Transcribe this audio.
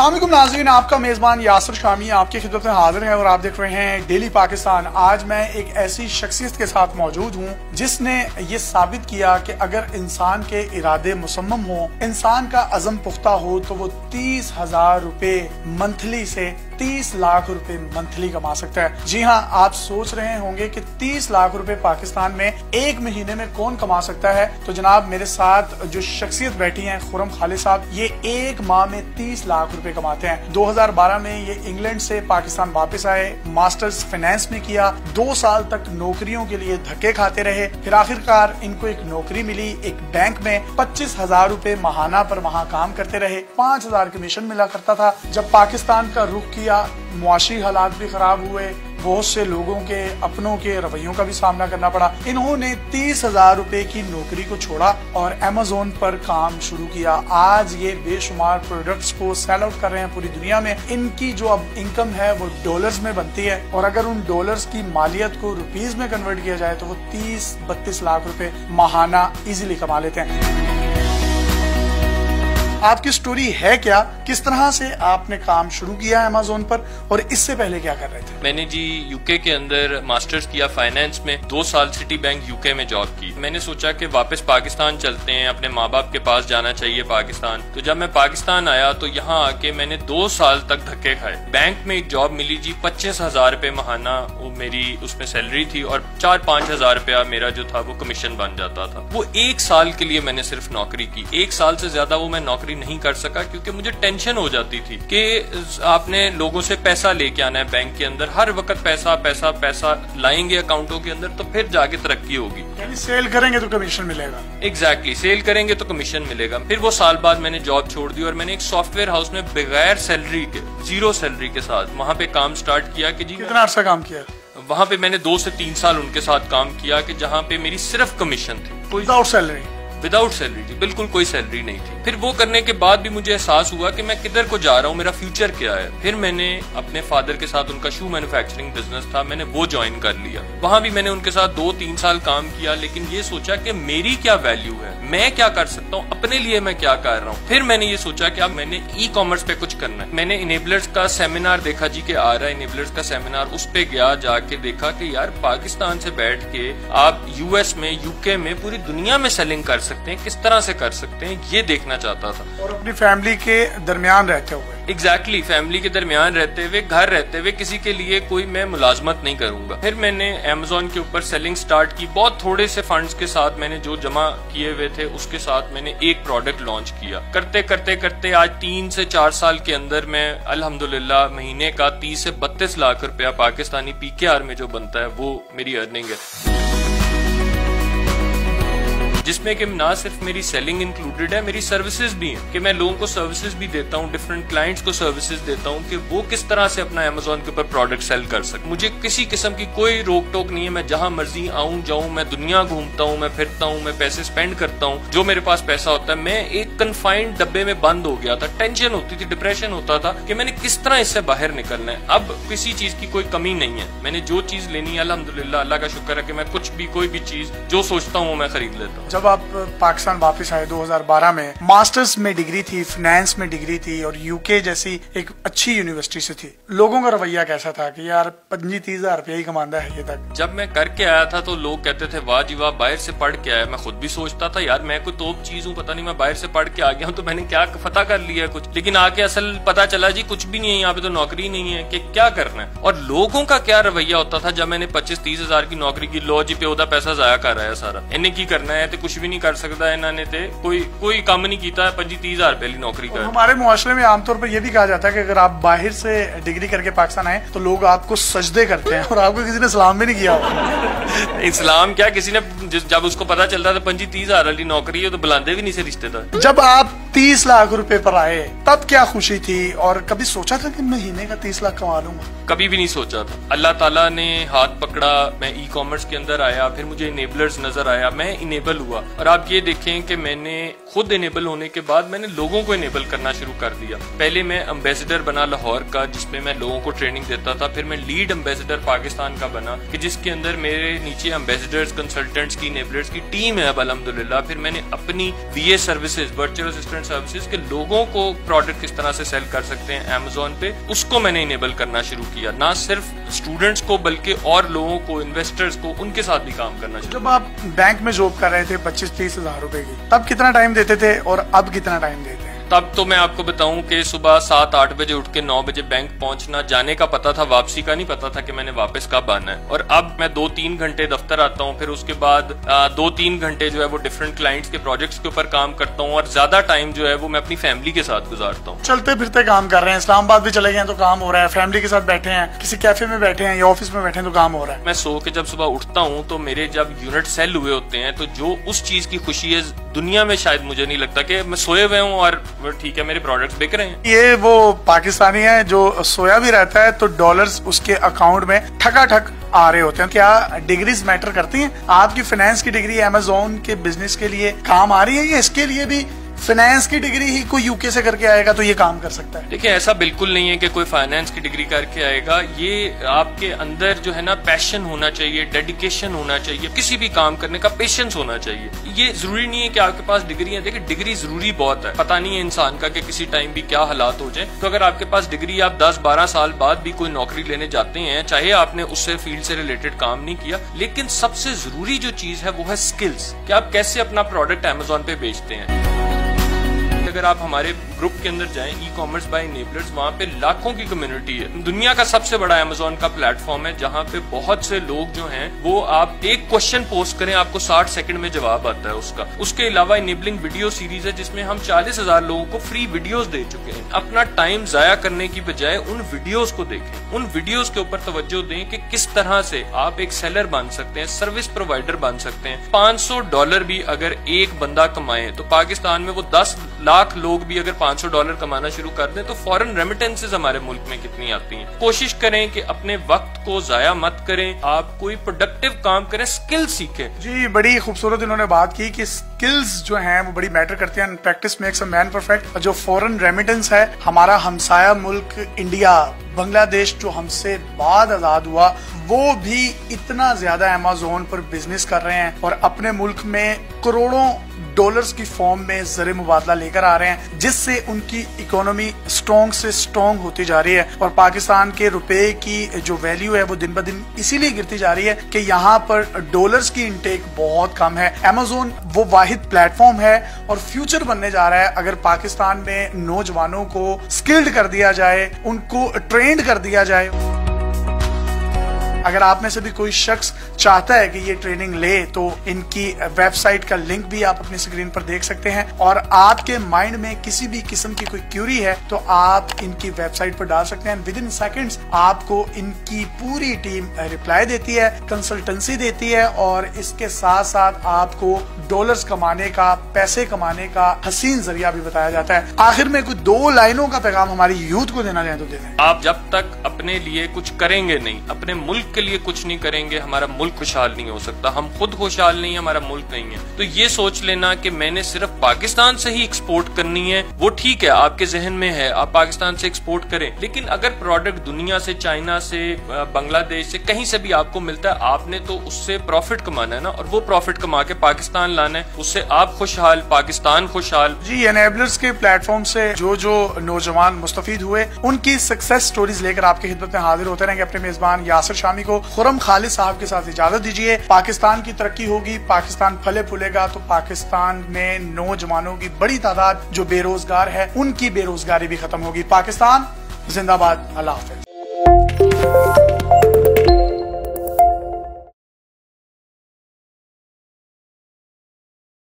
अस्सलाम वालेकुम नाज़रीन, आपका मेजबान यासिर शामी आपकी खिदमत में हाजिर है और आप देख रहे हैं डेली पाकिस्तान। आज मैं एक ऐसी शख्सियत के साथ मौजूद हूँ जिसने ये साबित किया कि अगर इंसान के इरादे मुसम्मम हो, इंसान का अज़म पुख्ता हो, तो वो 30,000 रुपए मंथली से 30 लाख रुपए मंथली कमा सकता है। जी हाँ, आप सोच रहे होंगे कि 30 लाख रुपए पाकिस्तान में एक महीने में कौन कमा सकता है। तो जनाब, मेरे साथ जो शख्सियत बैठी है खुर्रम खालिद साहब, ये एक माह में 30 लाख रुपए कमाते हैं। 2012 में ये इंग्लैंड से पाकिस्तान वापस आए, मास्टर्स फाइनेंस में किया, 2 साल तक नौकरियों के लिए धक्के खाते रहे, फिर आखिरकार इनको एक नौकरी मिली एक बैंक में। 25,000 रुपए महाना पर वहाँ काम करते रहे, 5,000 कमीशन मिला करता था। जब पाकिस्तान का रुख किया, मुआशी हालात भी खराब हुए, बहुत से लोगों के अपनों के रवैयों का भी सामना करना पड़ा। इन्होंने 30,000 रुपए की नौकरी को छोड़ा और अमेज़न पर काम शुरू किया। आज ये बेशुमार प्रोडक्ट्स को सेल आउट कर रहे हैं पूरी दुनिया में। इनकी जो अब इनकम है वो डॉलर्स में बनती है और अगर उन डॉलर्स की मालियत को रुपीज में कन्वर्ट किया जाए तो वो 30-32 लाख रुपए माहाना इजीली कमा लेते हैं। आपकी स्टोरी है क्या, किस तरह से आपने काम शुरू किया अमेज़न पर और इससे पहले क्या कर रहे थे? मैंने जी यूके के अंदर मास्टर्स किया फाइनेंस में, 2 साल सिटी बैंक यूके में जॉब की। मैंने सोचा कि वापस पाकिस्तान चलते हैं, अपने माँ बाप के पास जाना चाहिए पाकिस्तान। तो जब मैं पाकिस्तान आया तो यहाँ आके मैंने 2 साल तक धक्के खाए। बैंक में एक जॉब मिली जी, 25,000 रुपए महाना वो मेरी उसमें सैलरी थी और 4-5 हजार रुपया मेरा जो था वो कमीशन बन जाता था। वो 1 साल के लिए मैंने सिर्फ नौकरी की। 1 साल से ज्यादा वो मैं नौकरी नहीं कर सका क्योंकि मुझे टेंशन हो जाती थी कि आपने लोगों से पैसा लेके आना है बैंक के अंदर, हर वक्त पैसा पैसा पैसा लाएंगे अकाउंटों के अंदर तो फिर जाके तरक्की होगी। यानी सेल करेंगे तो कमीशन मिलेगा। एग्जैक्टली, सेल करेंगे तो कमीशन मिलेगा। फिर वो साल बाद मैंने जॉब छोड़ दी और मैंने एक सॉफ्टवेयर हाउस में बगैर सैलरी के, 0 सैलरी के साथ वहां पे काम स्टार्ट किया। कि जी कितना अर्सा काम किया? वहां पे मैंने 2 से 3 साल उनके साथ काम किया कि जहां पे मेरी सिर्फ कमीशन थी, कोई विदाउट सैलरी थी, बिल्कुल कोई सैलरी नहीं थी। फिर वो करने के बाद भी मुझे एहसास हुआ कि मैं किधर को जा रहा हूँ, मेरा फ्यूचर क्या है। फिर मैंने अपने फादर के साथ, उनका शू मैन्युफैक्चरिंग बिजनेस था, मैंने वो ज्वाइन कर लिया। वहां भी मैंने उनके साथ 2-3 साल काम किया, लेकिन ये सोचा कि मेरी क्या वैल्यू है, मैं क्या कर सकता हूँ, अपने लिए मैं क्या कर रहा हूँ। फिर मैंने ये सोचा कि अब मैंने ई कॉमर्स पे कुछ करना है। मैंने इनेबलर्स का सेमिनार देखा जी, के आ रहा है इनेबलर्स का सेमिनार, उस पे गया, जाके देखा कि यार पाकिस्तान से बैठ के आप यूएस में, यूके में, पूरी दुनिया में सेलिंग कर सकते हैं, किस तरह से कर सकते हैं, ये देखना चाहता था। और अपनी फैमिली के दरमियान रहते हुए। एग्जैक्टली, फैमिली के दरमियान रहते हुए, घर रहते हुए, किसी के लिए कोई मैं मुलाजमत नहीं करूंगा। फिर मैंने अमेज़न के ऊपर सेलिंग स्टार्ट की। बहुत थोड़े से फंड्स के साथ, मैंने जो जमा किए हुए थे उसके साथ मैंने एक प्रोडक्ट लॉन्च किया। करते करते करते आज 3 से 4 साल के अंदर मैं अल्हम्दुलिल्लाह महीने का 30 से 32 लाख रुपया पाकिस्तानी पीकेआर में जो बनता है वो मेरी अर्निंग है, जिसमें कि ना सिर्फ मेरी सेलिंग इंक्लूडेड है, मेरी सर्विसेज भी हैं कि मैं लोगों को सर्विसेज भी देता हूँ, डिफरेंट क्लाइंट्स को सर्विसेज देता हूँ कि वो किस तरह से अपना अमेज़न के ऊपर प्रोडक्ट सेल कर सके। मुझे किसी किस्म की कोई रोक टोक नहीं है, मैं जहां मर्जी आऊँ जाऊँ, मैं दुनिया घूमता हूँ, मैं फिरता हूँ, मैं पैसे स्पेंड करता हूँ, जो मेरे पास पैसा होता है। मैं एक कन्फाइंड डब्बे में बंद हो गया था, टेंशन होती थी, डिप्रेशन होता था कि मैंने किस तरह इससे बाहर निकलना है। अब किसी चीज की कोई कमी नहीं है, मैंने जो चीज लेनी है अल्हम्दुलिल्लाह, अल्लाह का शुक्र है कि मैं कुछ भी, कोई भी चीज जो सोचता हूँ मैं खरीद लेता हूँ। जब आप पाकिस्तान वापस आए 2012 में, मास्टर्स में डिग्री थी, फाइनेंस में डिग्री थी और यूके जैसी एक अच्छी यूनिवर्सिटी से थी, लोगों का रवैया कैसा था कि यार 25-30 रुपया ही कमाता है ये तक? जब मैं करके आया था तो लोग कहते थे वाह जी वाह, बाहर से पढ़ के आया। मैं खुद भी सोचता था यार मैं कोई तोप चीज हूँ, पता नहीं मैं बाहर से पढ़ के आ गया हूँ तो मैंने क्या फतह कर लिया है कुछ। लेकिन आके असल पता चला जी कुछ भी नहीं है, यहाँ पे तो नौकरी नहीं है कि क्या करना है। और लोगों का क्या रवैया होता था जब मैंने 25-30 हजार की नौकरी की, लो जी प्यो दा पैसा जाया कर रहा है सारा, इन्हें की करना है, तो कुछ भी नहीं कर सकता इन्होंने, कोई काम नहीं किया, 25-30 हजार रुपए नौकरी कर। हमारे मुआशरे में आमतौर पर यह भी कहा जाता है कि अगर आप बाहर से डिग्री करके पाकिस्तान आए तो लोग आपको सजदे करते हैं और आपको किसी ने सलाम भी नहीं किया। इस्लाम क्या, किसी ने जब उसको पता चलता था 25-30 हजार वाली नौकरी है तो बुलाते भी नहीं से रिश्तेदार। जब आप 30 लाख रुपए पर आए तब क्या खुशी थी और कभी सोचा था कि महीने का 30 लाख कमा लूंगा? कभी भी नहीं सोचा था। अल्लाह ताला ने हाथ पकड़ा, मैं ई कॉमर्स के अंदर आया, फिर मुझे इनेबलर्स नजर आया, मैं इनेबल हुआ। और आप ये देखें कि मैंने खुद इनेबल होने के बाद मैंने लोगों को इनेबल करना शुरू कर दिया। पहले मैं एम्बेसडर बना लाहौर का, जिसमें मैं लोगों को ट्रेनिंग देता था। फिर मैं लीड एम्बेसडर पाकिस्तान का बना कि जिसके अंदर मेरे नीचे एम्बेसडर्स, कंसल्टेंट्स की, इनेबलर्स की टीम है अब अल्हम्दुलिल्लाह। फिर मैंने अपनी वीए सर्विसेज, वर्चुअल असिस्टेंट सर्विसेज के लोगों को प्रोडक्ट किस तरह से सेल कर सकते हैं अमेजोन पे, उसको मैंने इनेबल करना शुरू किया। ना सिर्फ स्टूडेंट्स को बल्कि और लोगों को, इन्वेस्टर्स को, उनके साथ भी काम करना शुरू। जब आप बैंक में जॉब कर रहे थे 25-30 हजार रुपए की, तब कितना टाइम देते थे और अब कितना टाइम देते हैं? तब तो मैं आपको बताऊं कि सुबह 7-8 बजे उठ के 9 बजे बैंक पहुंचना, जाने का पता था, वापसी का नहीं पता था कि मैंने वापस कब आना है। और अब मैं 2-3 घंटे दफ्तर आता हूं, फिर उसके बाद 2-3 घंटे जो है वो डिफरेंट क्लाइंट्स के प्रोजेक्ट्स के ऊपर काम करता हूं, और ज्यादा टाइम जो है वो मैं अपनी फैमिली के साथ गुजारता हूँ। चलते फिरते काम कर रहे हैं, इस्लामाबाद भी चले गए तो काम हो रहा है, फैमिली के साथ बैठे हैं, किसी कैफे में बैठे हैं या ऑफिस में बैठे हैं तो काम हो रहा है। मैं सो के जब सुबह उठता हूँ तो मेरे जब यूनिट सेल हुए होते हैं, तो जो उस चीज की खुशी है दुनिया में शायद मुझे नहीं लगता कि मैं सोए हुए हूँ और ठीक है मेरे प्रोडक्ट्स बिक रहे हैं। ये वो पाकिस्तानी है जो सोया भी रहता है तो डॉलर्स उसके अकाउंट में ठकाठक आ रहे होते हैं। क्या डिग्रीज मैटर करती हैं? आपकी फाइनेंस की डिग्री अमेजोन के बिजनेस के लिए काम आ रही है या इसके लिए भी फाइनेंस की डिग्री ही कोई यूके से करके आएगा तो ये काम कर सकता है? देखिए, ऐसा बिल्कुल नहीं है कि कोई फाइनेंस की डिग्री करके आएगा। ये आपके अंदर जो है ना पैशन होना चाहिए, डेडिकेशन होना चाहिए, किसी भी काम करने का पेशेंस होना चाहिए। ये जरूरी नहीं है कि आपके पास डिग्री है। देखिए, डिग्री जरूरी बहुत है, पता नहीं है इंसान का कि किसी टाइम भी क्या हालात हो जाए। तो अगर आपके पास डिग्री, आप 10-12 साल बाद भी कोई नौकरी लेने जाते हैं, चाहे आपने उससे फील्ड से रिलेटेड काम नहीं किया, लेकिन सबसे जरूरी जो चीज है वो है स्किल्स, कि आप कैसे अपना प्रोडक्ट अमेजोन पे बेचते हैं। अगर आप हमारे ग्रुप के अंदर जाएं, ई कॉमर्स बाय इनेबलर्स, वहाँ पे लाखों की कम्युनिटी है। दुनिया का सबसे बड़ा अमेजोन का प्लेटफॉर्म है, जहाँ पे बहुत से लोग जो हैं वो, आप एक क्वेश्चन पोस्ट करें आपको 60 सेकंड में जवाब आता है उसका। उसके अलावा इनेबलिंग वीडियो सीरीज है जिसमें हम 40,000 लोगों को फ्री वीडियोस दे चुके हैं। अपना टाइम जाया करने की बजाय उन वीडियोस को देखें, उन वीडियोस के ऊपर तवज्जो दें कि किस तरह से आप एक सेलर बन सकते हैं, सर्विस प्रोवाइडर बन सकते हैं। $500 भी अगर एक बंदा कमाए तो पाकिस्तान में वो 10 लाख लोग भी अगर $500 कमाना शुरू कर दें तो फॉरेन रेमिटेंसेस हमारे मुल्क में कितनी आती हैं। कोशिश करें कि अपने वक्त को जाया मत करें, आप कोई प्रोडक्टिव काम करें, स्किल सीखें। जी, बड़ी खूबसूरत इन्होंने बात की कि स्किल्स जो हैं वो बड़ी मैटर करती हैं। Practice makes a man perfect. जो फॉरेन रेमिटेंस है, हमारा हमसाया मुल्क इंडिया, बांग्लादेश जो हमसे बाद आजाद हुआ, वो भी इतना ज्यादा अमेजोन पर बिजनेस कर रहे हैं और अपने मुल्क में करोड़ों डॉलर्स की फॉर्म में ज़र मुबादला लेकर आ रहे हैं, जिससे उनकी इकोनॉमी स्ट्रॉन्ग से स्ट्रॉन्ग होती जा रही है। और पाकिस्तान के रुपए की जो वैल्यू है वो दिन ब दिन इसीलिए गिरती जा रही है कि यहाँ पर डॉलर्स की इनटेक बहुत कम है। अमेजोन वो वाहिद प्लेटफॉर्म है और फ्यूचर बनने जा रहा है। अगर पाकिस्तान में नौजवानों को स्किल्ड कर दिया जाए, उनको ट्रेंड कर दिया जाए। अगर आप में से भी कोई शख्स चाहता है कि ये ट्रेनिंग ले तो इनकी वेबसाइट का लिंक भी आप अपनी स्क्रीन पर देख सकते हैं। और आपके माइंड में किसी भी किस्म की कोई क्यूरी है तो आप इनकी वेबसाइट पर डाल सकते हैं। विद इन सेकेंड्स आपको इनकी पूरी टीम रिप्लाई देती है, कंसल्टेंसी देती है और इसके साथ साथ आपको डॉलर्स कमाने का, पैसे कमाने का हसीन जरिया भी बताया जाता है। आखिर में कुछ 2 लाइनों का पैगाम हमारी यूथ को देना चाहें तो दे दें। आप जब तक अपने लिए कुछ करेंगे नहीं, अपने मुल्क के लिए कुछ नहीं करेंगे, हमारा मुल्क खुशहाल नहीं हो सकता। हम खुद खुशहाल नहीं है, हमारा मुल्क नहीं है। तो ये सोच लेना कि मैंने सिर्फ पाकिस्तान से ही एक्सपोर्ट करनी है, वो ठीक है, आपके जहन में है, आप पाकिस्तान से एक्सपोर्ट करें। लेकिन अगर प्रोडक्ट दुनिया से, चाइना से, बांग्लादेश से, कहीं से भी आपको मिलता है, आपने तो उससे प्रॉफिट कमाना है ना, और वो प्रॉफिट कमा के पाकिस्तान लाना है। उससे आप खुशहाल, पाकिस्तान खुशहाल। जी, एनेबलर्स के प्लेटफॉर्म से जो नौजवान मुस्तफीद हुए, उनकी सक्सेस स्टोरीज लेकर आपकी खिदमत में हाजिर होते रहेंगे। अपने मेजबान यासिर शामी को खुरम खालिद साहब के साथ इजाजत दीजिए। पाकिस्तान की तरक्की होगी, पाकिस्तान फले फूलेगा तो पाकिस्तान में नौजवानों की बड़ी तादाद जो बेरोजगार है उनकी बेरोजगारी भी खत्म होगी। पाकिस्तान जिंदाबाद। अल्लाह हाफिज।